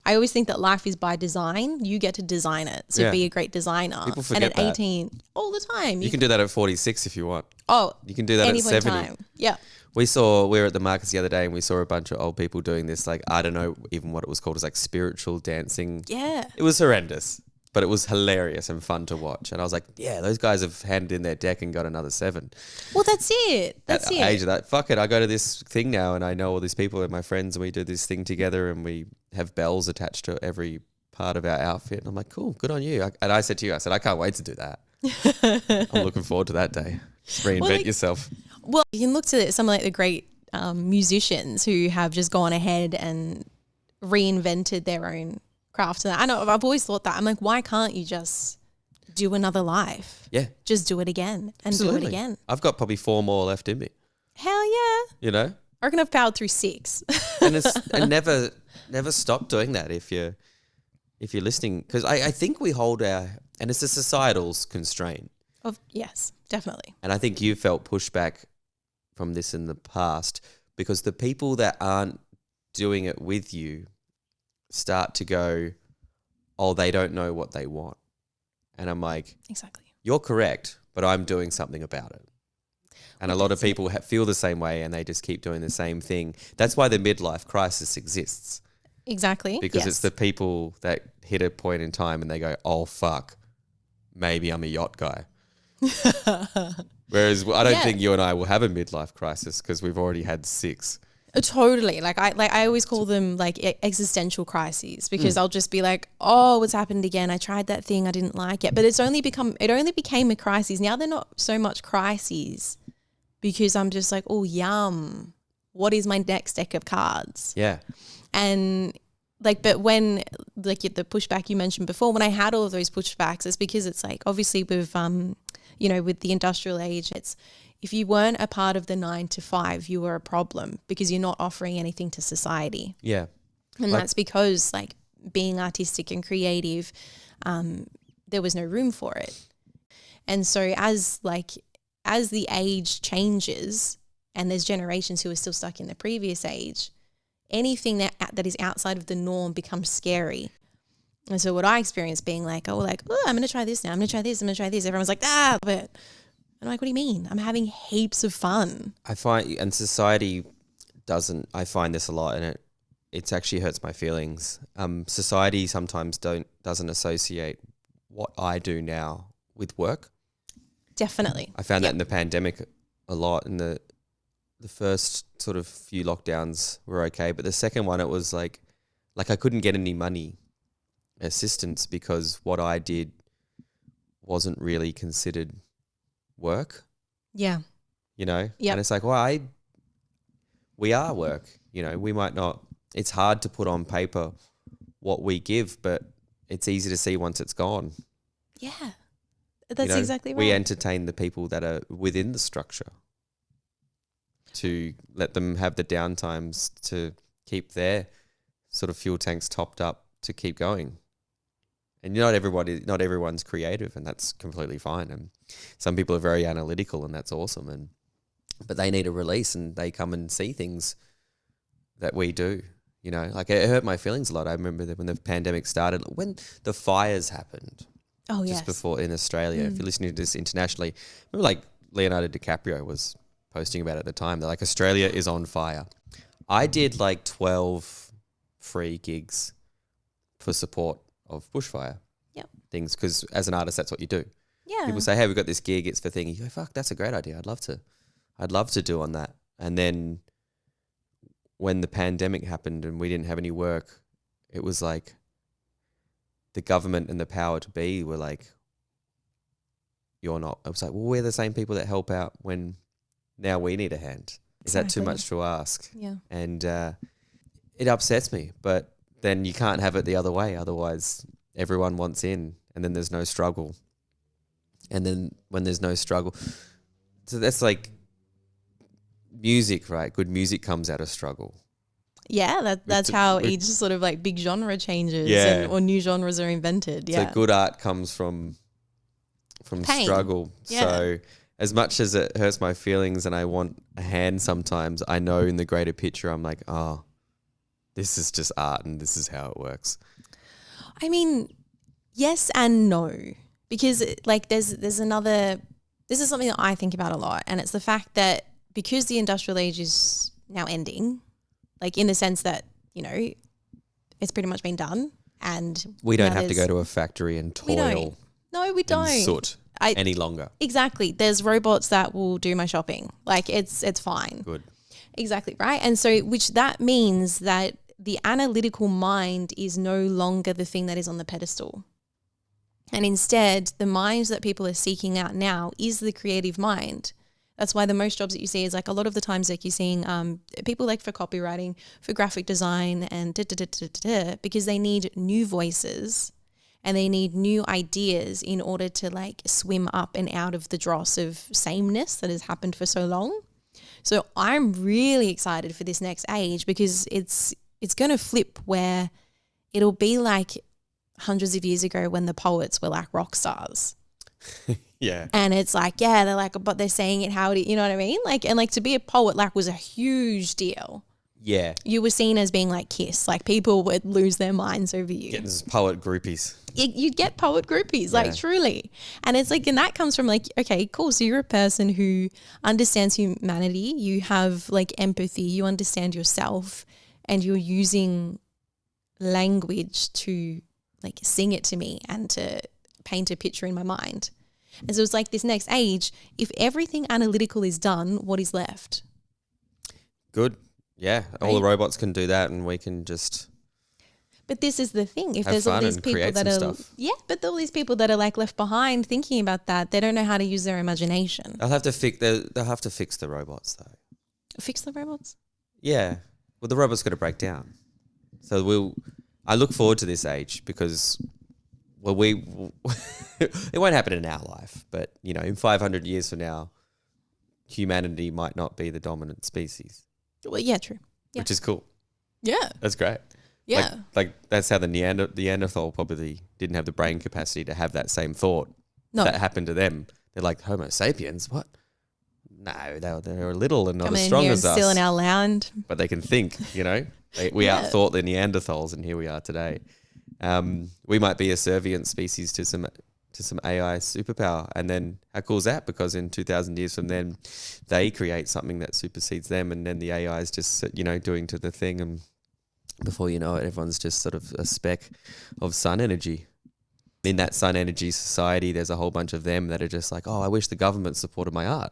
I always think that life is by design. You get to design it. So be a great designer. People forget and at 18, all the time. You can do that at 46 if you want. Oh, you can do that at 70. Yeah. We were at the markets the other day and we saw a bunch of old people doing this, like, I don't know even what it was called. It was like spiritual dancing. Yeah. It was horrendous, but it was hilarious and fun to watch. And I was like, yeah, those guys have handed in their deck and got another 7. Well, that's it. At the age of that, fuck it. I go to this thing now and I know all these people and my friends and we do this thing together and we have bells attached to every part of our outfit. And I'm like, cool, good on you. And I said to you, I can't wait to do that. I'm looking forward to that day. Just reinvent yourself. Well, you can look to some like the great musicians who have just gone ahead and reinvented their own craft. And I know I've always thought that. I'm like, why can't you just do another life? Yeah. Just do it again and do it again. I've got probably 4 more left in me. Hell yeah. You know? I reckon I've powered through 6. and never stop doing that if you're listening. Because I think we hold and it's a societal constraint. Yes, definitely. And I think you felt pushback from this in the past because the people that aren't doing it with you start to go, oh, they don't know what they want. And I'm like, exactly. You're correct, but I'm doing something about it. And a lot of people feel the same way and they just keep doing the same thing. That's why the midlife crisis exists. Exactly. Because it's the people that hit a point in time and they go, oh, fuck, maybe I'm a yacht guy. Whereas I don't think you and I will have a midlife crisis because we've already had 6. Totally. I always call them like existential crises because I'll just be like, oh, what's happened again? I tried that thing. I didn't like it. But it only became a crisis. Now they're not so much crises because I'm just like, oh, yum. What is my next deck of cards? Yeah. And but when the pushback you mentioned before, when I had all of those pushbacks, it's because it's like, obviously with, with the industrial age, it's, if you weren't a part of the 9 to 5, you were a problem because you're not offering anything to society. Yeah. And that's because being artistic and creative, there was no room for it. And so as the age changes and there's generations who are still stuck in the previous age, anything that is outside of the norm becomes scary. And so what I experienced being oh, I'm going to try this now. I'm going to try this. I'm going to try this. Everyone's like, but I'm like, what do you mean? I'm having heaps of fun. I find, and society doesn't, I find this a lot, and it actually hurts my feelings. Society sometimes doesn't associate what I do now with work. Definitely. I found that in the pandemic a lot. In the first sort of few lockdowns were okay, but the second one, it was like I couldn't get any money assistance because what I did wasn't really considered work. Yeah. Yeah. And it's like, well, we are work. We might not, it's hard to put on paper what we give, but it's easy to see once it's gone. Yeah. That's exactly right. We entertain the people that are within the structure to let them have the downtimes to keep their sort of fuel tanks topped up to keep going. And not everyone's creative, and that's completely fine. And some people are very analytical, and that's awesome. But they need a release, and they come and see things that we do. It hurt my feelings a lot. I remember that when the pandemic started, when the fires happened. Oh, yes. Just before in Australia. If you're listening to this internationally, remember Leonardo DiCaprio was posting about it at the time. They're like, Australia is on fire. I did 12 free gigs for support of bushfire things because as an artist, that's what you do. Yeah. People say, hey, we've got this gig. It's for thing. You go, fuck, that's a great idea. I'd love to do on that. And then when the pandemic happened and we didn't have any work, it was like the government and the power to be were like, you're not. I was like, well, we're the same people that help out when now we need a hand. Is that too much to ask? Yeah. And it upsets me, but then you can't have it the other way. Otherwise, everyone wants in and then there's no struggle. And then when there's no struggle, so that's like music, right? Good music comes out of struggle. Yeah, that's how each sort of big genre changes or new genres are invented. Yeah. So good art comes from pain. Struggle. Yeah. So as much as it hurts my feelings and I want a hand sometimes, I know in the greater picture I'm like, oh, this is just art and this is how it works? I mean, yes and no, because like there's another. This is something that I think about a lot, and it's the fact that because the industrial age is now ending, like in the sense that it's pretty much been done, and we don't have to go to a factory and toil. No, we don't. And soot any longer. Exactly. There's robots that will do my shopping. Like it's fine. Good. Exactly, right? And so which that means that the analytical mind is no longer the thing that is on the pedestal. And instead, the mind that people are seeking out now is the creative mind. That's why the most jobs that you see is like a lot of the times like you're seeing people like for copywriting, for graphic design and because they need new voices and they need new ideas in order to like swim up and out of the dross of sameness that has happened for so long. So I'm really excited for this next age because it's going to flip where it'll be like hundreds of years ago when the poets were like rock stars. Yeah. And it's like, yeah, they're like, but they're saying it how, you know what I mean? Like, and like to be a poet like was a huge deal. Yeah. You were seen as being like Kiss. Like people would lose their minds over you. Getting poet groupies. You'd get poet groupies, like truly. And it's like, and that comes from like, okay, cool. So you're a person who understands humanity. You have like empathy. You understand yourself and you're using language to like sing it to me and to paint a picture in my mind. And so it's like this next age, if everything analytical is done, what is left? Good. Yeah. All the robots can do that and we can just But this is the thing. If have there's all fun these and people create that some are stuff. but all these people that are like left behind thinking about that, they don't know how to use their imagination. They'll have to fix the robots though. Fix the robots? Yeah. Well, the robot's got to break down. So I look forward to this age because it won't happen in our life, but in 500 years from now, humanity might not be the dominant species. Well, yeah, true. Yeah. Which is cool. Yeah. That's great. Yeah. Like that's how the Neanderthal probably didn't have the brain capacity to have that same thought. No. That happened to them. They're like, Homo sapiens, what? No, they're little and not Coming as in strong here as and us. Stealing our land. But they can think, We outthought the Neanderthals and here we are today. We might be a servient species to some AI superpower. And then how cool is that? Because in 2,000 years from then, they create something that supersedes them and then the AI is just, doing to the thing. And before you know it, everyone's just sort of a speck of sun energy. In that sun energy society, there's a whole bunch of them that are just like, oh, I wish the government supported my art.